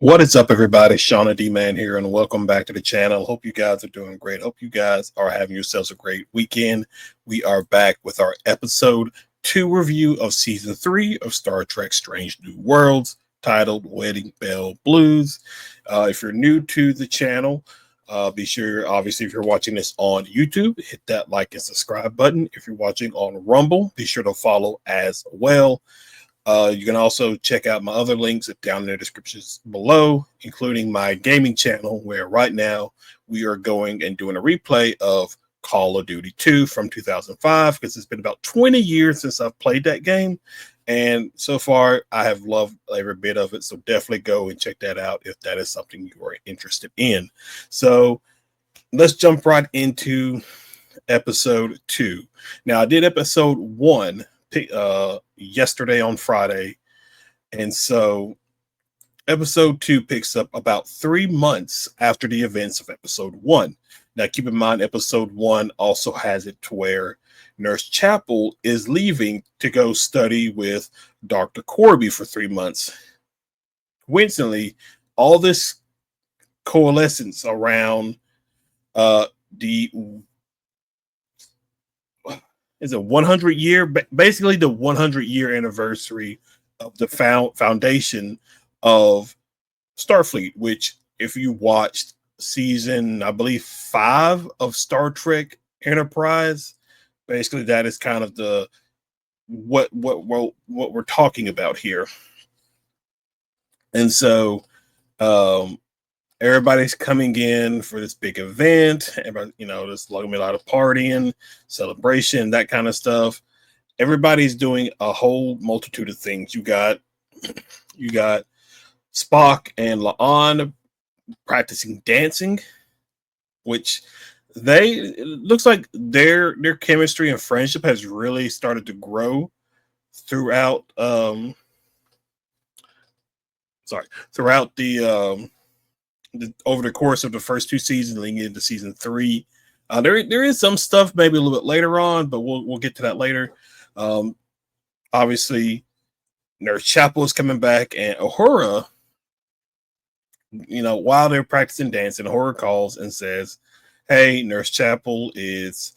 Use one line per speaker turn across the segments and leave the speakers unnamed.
What is up, everybody? Shauna D Man here, and welcome back to the channel. Hope you guys are doing great. Hope you guys are having yourselves a great weekend. We are back with our episode 2 review of season 3 of Star Trek Strange New Worlds, titled Wedding Bell Blues. If you're new to the channel, be sure, obviously, if you're watching this on YouTube, hit that like and subscribe button. If you're watching on Rumble, be sure to follow as well. You can also check out my other links down in the descriptions below, including my gaming channel, where right now we are going and doing a replay of Call of Duty 2 from 2005, because it's been about 20 years since I've played that game. And so far, I have loved every bit of it. So definitely go and check that out if that is something you are interested in. So let's jump right into episode 2. Now, I did episode 1 yesterday on Friday, and so episode 2 picks up about 3 months after the events of episode 1. Now keep in mind, episode 1 also has it to where Nurse Chapel is leaving to go study with Dr. Corby for 3 months. Coincidentally, all this coalescence around the is a 100-year, basically the 100-year anniversary of the foundation of Starfleet, which if you watched season, I believe 5 of Star Trek Enterprise, basically that is kind of the what we're talking about here. And so everybody's coming in for this big event. Everybody, there's going to be a lot of partying, celebration, that kind of stuff. Everybody's doing a whole multitude of things. You got Spock and La'an practicing dancing, which it looks like their chemistry and friendship has really started to grow throughout the over the course of the first 2 seasons leading into season 3. There is some stuff maybe a little bit later on, but we'll get to that later. Obviously, Nurse Chapel is coming back, and Uhura, while they're practicing dancing, Uhura calls and says, "Hey, Nurse Chapel is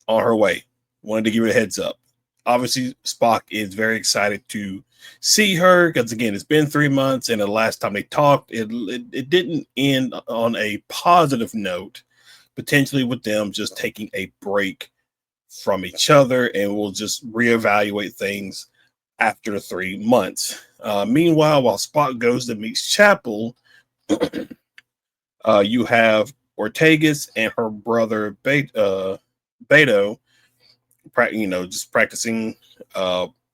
on her way. Wanted to give you a heads up." Obviously, Spock is very excited to see her because, again, it's been 3 months, and the last time they talked, it didn't end on a positive note, potentially with them just taking a break from each other, and we'll just reevaluate things after 3 months. Meanwhile, while Spock goes to meet Chapel, you have Ortegas and her brother Beto, just practicing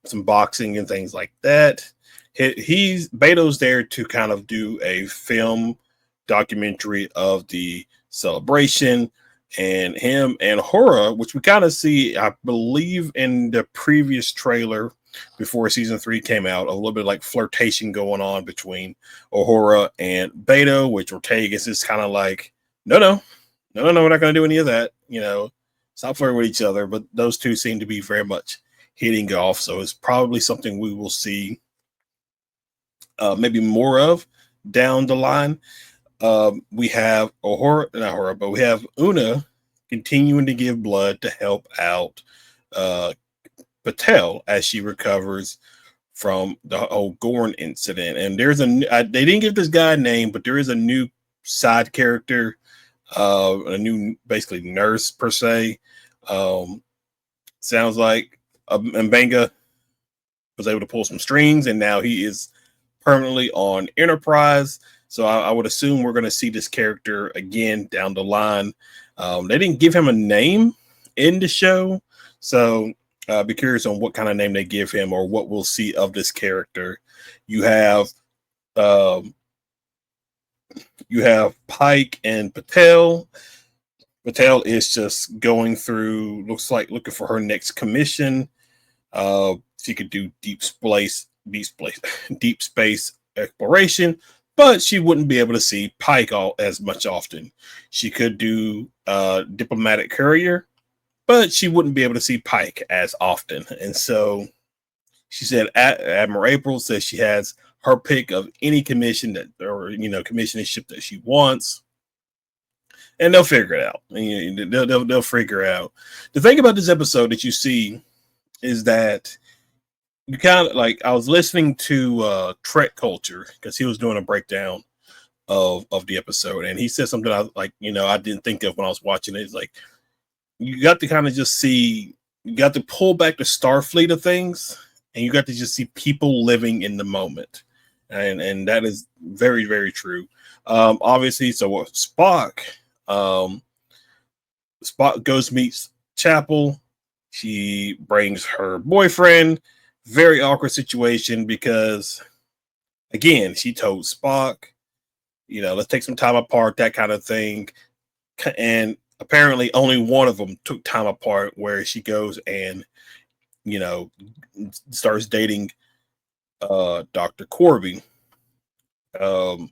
some boxing and things like that. Beto's there to kind of do a film documentary of the celebration, and him and Uhura, which we kind of see, I believe, in the previous trailer before season 3 came out, a little bit like flirtation going on between Uhura and Beto, which Ortegas is kind of like, no, we're not going to do any of that. Stop flirting with each other. But those two seem to be very much hitting off, so it's probably something we will see maybe more of down the line. We have we have Una continuing to give blood to help out Patel as she recovers from the whole Gorn incident. And there's they didn't give this guy a name, but there is a new side character, a new basically nurse per se. Sounds like Mbenga was able to pull some strings, and now he is permanently on Enterprise. So I would assume we're going to see this character again down the line. They didn't give him a name in the show, so be curious on what kind of name they give him or what we'll see of this character. You have Pike and Patel. Patel is just going through, looks like looking for her next commission. She could do deep space exploration, but she wouldn't be able to see Pike as much often. She could do diplomatic courier, but she wouldn't be able to see Pike as often. And so she said, Admiral April says she has her pick of any commission that, or commissioning ship that she wants, and they'll figure it out. They'll figure out. The thing about this episode that you see is that you kind of like, I was listening to Trek Culture because he was doing a breakdown of the episode, and he said something I didn't think of when I was watching it. It's like you got to kind of just see, you got to pull back the Starfleet of things, and you got to just see people living in the moment, and that is very, very true. Obviously, so Spock goes meets Chapel. She brings her boyfriend. Very awkward situation because, again, she told Spock, let's take some time apart, that kind of thing. And apparently only one of them took time apart, where she goes and, starts dating Dr. Corby. And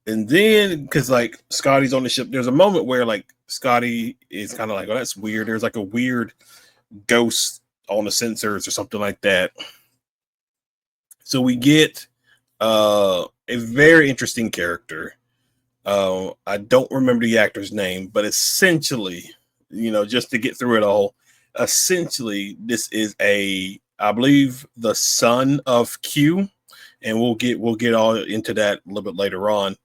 then, because like Scotty's on the ship, there's a moment where like Scotty is kind of like, oh, that's weird. There's like a weird ghost on the sensors or something like that. So we get a very interesting character. I don't remember the actor's name, but essentially, just to get through it all, essentially this is I believe the son of Q, and we'll get all into that a little bit later on.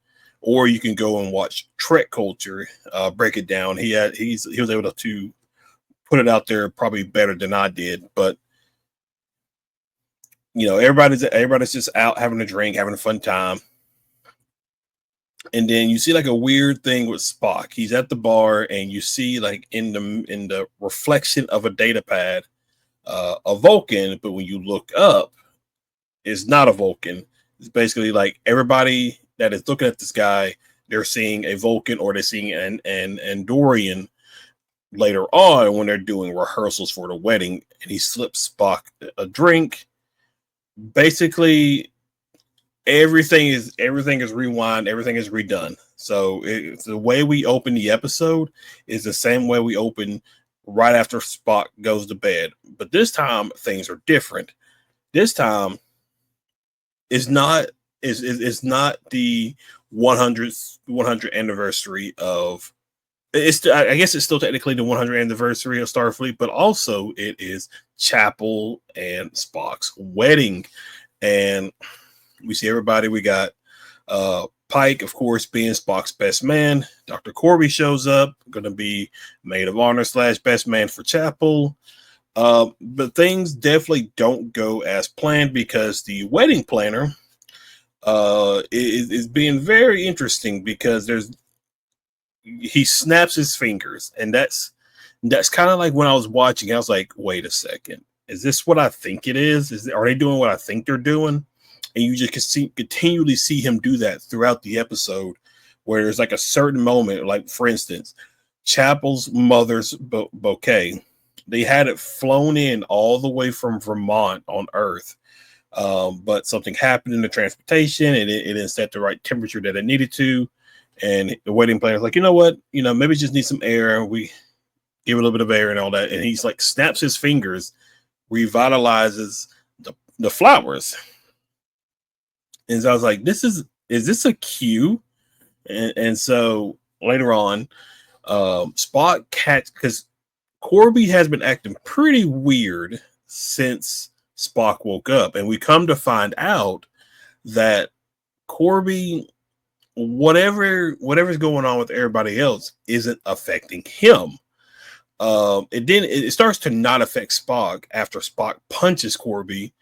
Or you can go and watch Trek Culture, break it down. He was able to put it out there probably better than I did, but everybody's just out having a drink, having a fun time. And then you see like a weird thing with Spock. He's at the bar, and you see like in the reflection of a data pad, a Vulcan, but when you look up, it's not a Vulcan. It's basically like everybody that is looking at this guy, they're seeing a Vulcan, or they're seeing an Andorian later on when they're doing rehearsals for the wedding, and he slips Spock a drink. Basically, everything is rewind, everything is redone. So the way we open the episode is the same way we open right after Spock goes to bed, but this time things are different. This time is not the 100th anniversary of, I guess it's still technically the 100th anniversary of Starfleet, but also it is Chapel and Spock's wedding. And we see everybody. We got Pike, of course, being Spock's best man. Dr. Corby shows up, going to be maid of honor / best man for Chapel. But things definitely don't go as planned, because the wedding planner is being very interesting, because he snaps his fingers, and that's kind of like when I was watching, I was like, wait a second, is this what I think it is? Are they doing what I think they're doing? And you just continually see him do that throughout the episode, where there's like a certain moment, like for instance, Chapel's mother's bouquet. They had it flown in all the way from Vermont on Earth. But something happened in the transportation, and it didn't set the right temperature that it needed to. And the wedding planner's like, you know what? Maybe just need some air. We give it a little bit of air and all that. And he's like, snaps his fingers, revitalizes the flowers. And so I was like, is this a cue? And so later on, Spock because Corby has been acting pretty weird since Spock woke up. And we come to find out that Corby, whatever's going on with everybody else, isn't affecting him. It starts to not affect Spock after Spock punches Corby.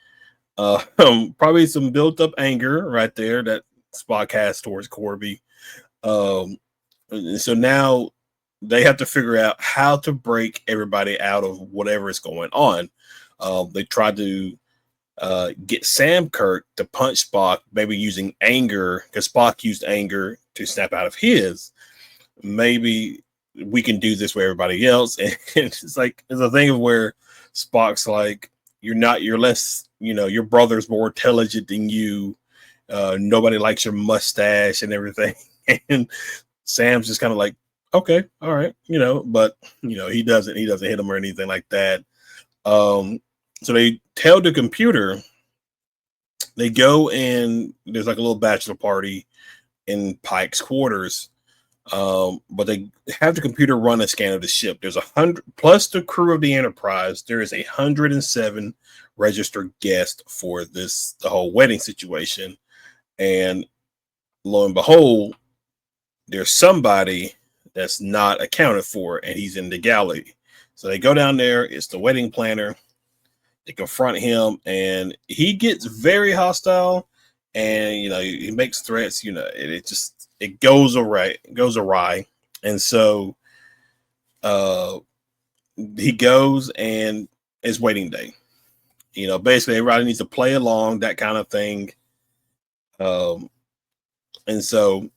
Probably some built up anger right there that Spock has towards Corby. So now they have to figure out how to break everybody out of whatever is going on. They tried to get Sam Kirk to punch Spock, maybe using anger, because Spock used anger to snap out of his. Maybe we can do this with everybody else. And it's like, it's a thing of where Spock's like, you're less, your brother's more intelligent than you. Nobody likes your mustache and everything. And Sam's just kind of like, okay, all right, but he doesn't hit him or anything like that. So they tell the computer They go and there's like a little bachelor party in Pike's quarters. But they have the computer run a scan of the ship. There's 100 plus the crew of the Enterprise. There is 107 registered guests for the whole wedding situation. And lo and behold, there's somebody that's not accounted for, and he's in the galley. So they go down there. It's the wedding planner. They confront him, and he gets very hostile. And he makes threats. It goes awry, and so he goes, and it's waiting day. Basically everybody needs to play along, that kind of thing. And so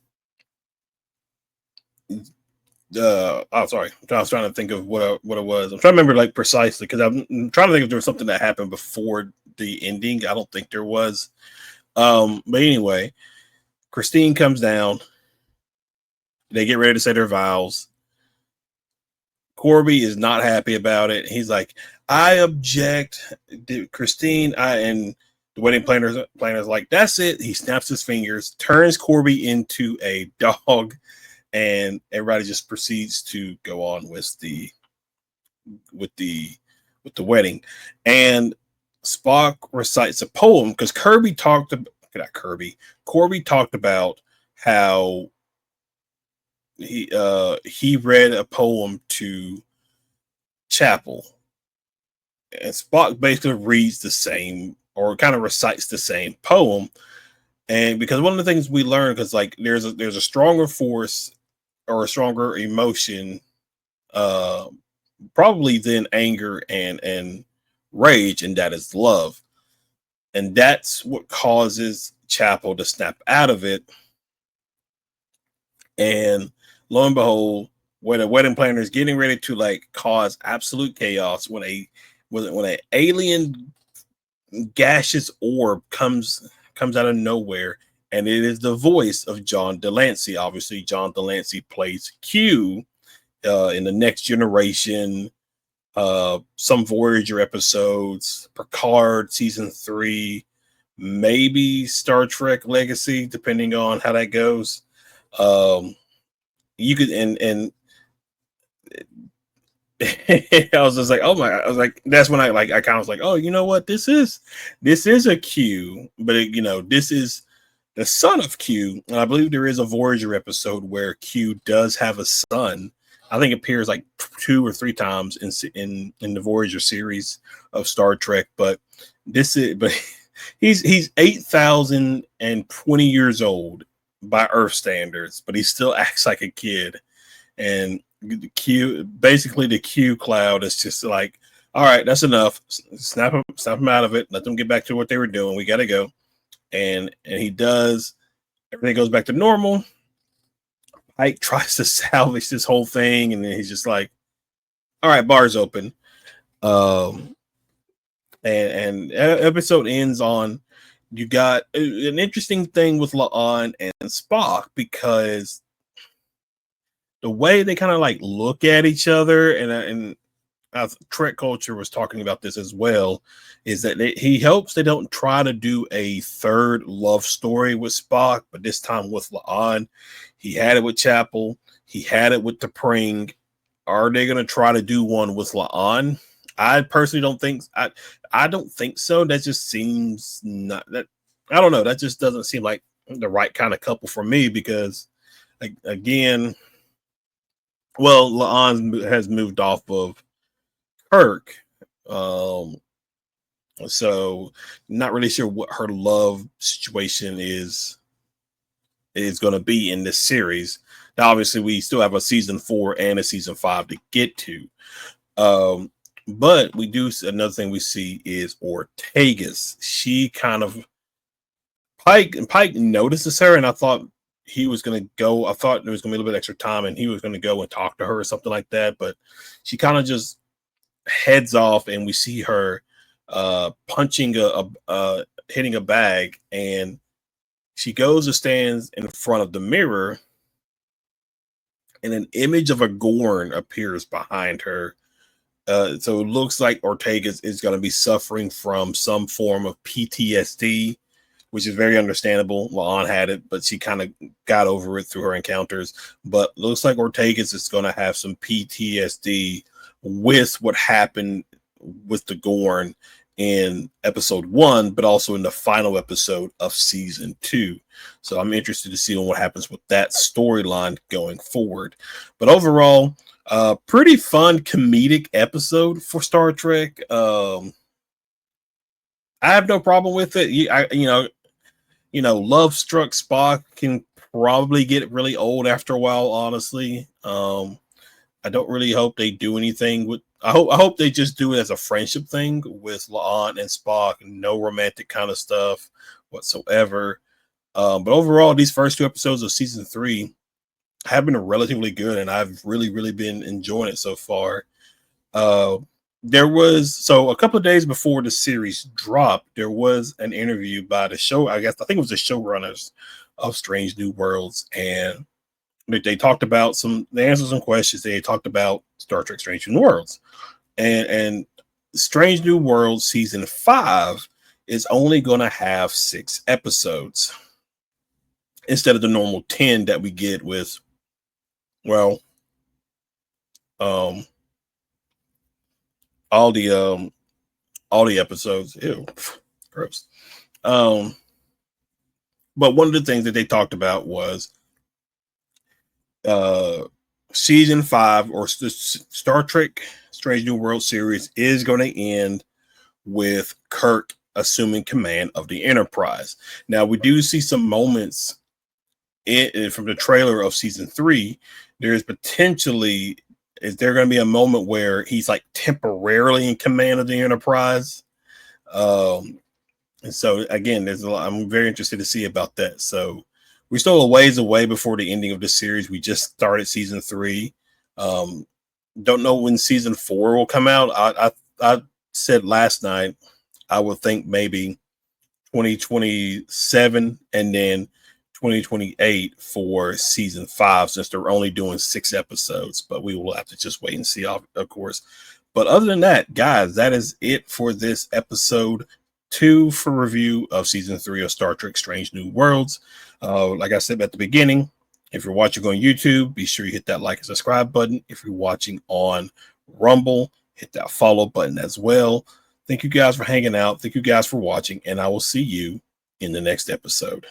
sorry, I was trying to think of what it was. I'm trying to remember like precisely, because I'm trying to think if there was something that happened before the ending. I don't think there was. But anyway, Christine comes down. They get ready to say their vows. Corby is not happy about it. He's like, I object. Christine, and the wedding planner's like, that's it. He snaps his fingers, turns Corby into a dog, and everybody just proceeds to go on with the wedding. And Spock recites a poem because Corby talked about how he read a poem to Chapel, and Spock basically reads the same, or kind of recites the same poem. And because one of the things we learn, because like there's a stronger force or a stronger emotion, probably than anger and rage, and that is love. And that's what causes Chapel to snap out of it. And lo and behold, when a wedding planner is getting ready to like cause absolute chaos, when an alien gaseous orb comes out of nowhere, and it is the voice of John Delancey. Obviously, John Delancey plays Q in the Next Generation, some Voyager episodes, Picard season 3, maybe Star Trek Legacy, depending on how that goes. You could and I was just like, oh my! I was like, that's when I kind of was like, oh, you know what? This is a Q, but this is the son of Q, and I believe there is a Voyager episode where Q does have a son. I think it appears like 2 or 3 times in the Voyager series of Star Trek, but he's 8,020 years old by Earth standards, but he still acts like a kid. And the Q cloud is just like, all right, that's enough. Snap him out of it. Let them get back to what they were doing. We got to go. And he does. Everything goes back to normal. Pike tries to salvage this whole thing, and then he's just like, all right, bar's open. And episode ends on, you got an interesting thing with La'an and Spock, because the way they kind of like look at each other, and Trek Culture was talking about this as well, is that he hopes they don't try to do a third love story with Spock, but this time with La'an. He had it with Chapel. He had it with T'Pring. Are they going to try to do one with La'an? I personally don't think. I don't think so. That just seems not that. I don't know. That just doesn't seem like the right kind of couple for me, because again, well, La'an has moved off of Kirk, so not really sure what her love situation is going to be in this series. Now, obviously, we still have a season 4 and a season 5 to get to, but we do. Another thing we see is Ortegas. She kind of Pike notices her, and I thought he was going to go. I thought there was going to be a little bit extra time, and he was going to go and talk to her or something like that. But she kind of just heads off, and we see her punching hitting a bag, and she goes and stands in front of the mirror, and an image of a Gorn appears behind her. So it looks like Ortegas is going to be suffering from some form of PTSD. which is very understandable. La'an had it, but she kind of got over it through her encounters. But looks like Ortega's is going to have some PTSD with what happened with the Gorn in episode 1, but also in the final episode of season 2. So I'm interested to see what happens with that storyline going forward. But overall, pretty fun comedic episode for Star Trek. I have no problem with it. Love Struck Spock can probably get really old after a while, honestly. I don't really hope they do anything with. I hope they just do it as a friendship thing with La'an and Spock. No romantic kind of stuff whatsoever. But overall, these first 2 episodes of season 3 have been relatively good, and I've really, really been enjoying it so far. There was a couple of days before the series dropped, there was an interview by the show. I think it was the showrunners of Strange New Worlds, and they talked about they answered some questions. They talked about Star Trek Strange New Worlds, and Strange New Worlds season 5 is only going to have 6 episodes instead of the normal 10 that we get with, all the episodes. Ew, gross. But one of the things that they talked about was season 5 or Star Trek Strange New World series is going to end with Kirk assuming command of the Enterprise. Now, we do see some moments from the trailer of season 3. There's potentially, is there going to be a moment where he's like temporarily in command of the Enterprise? And so again, I'm very interested to see about that. So we're still a ways away before the ending of the series. We just started season 3. Don't know when season 4 will come out. I said last night I would think maybe 2027 and then 2028 for season 5, since they're only doing 6 episodes. But we will have to just wait and see, of course. But other than that, guys, that is it for this episode 2 for review of season 3 of Star Trek Strange New Worlds. Like I said at the beginning, if you're watching on YouTube, be sure you hit that like and subscribe button. If you're watching on Rumble, hit that follow button as well. Thank you guys for hanging out. Thank you guys for watching, and I will see you in the next episode.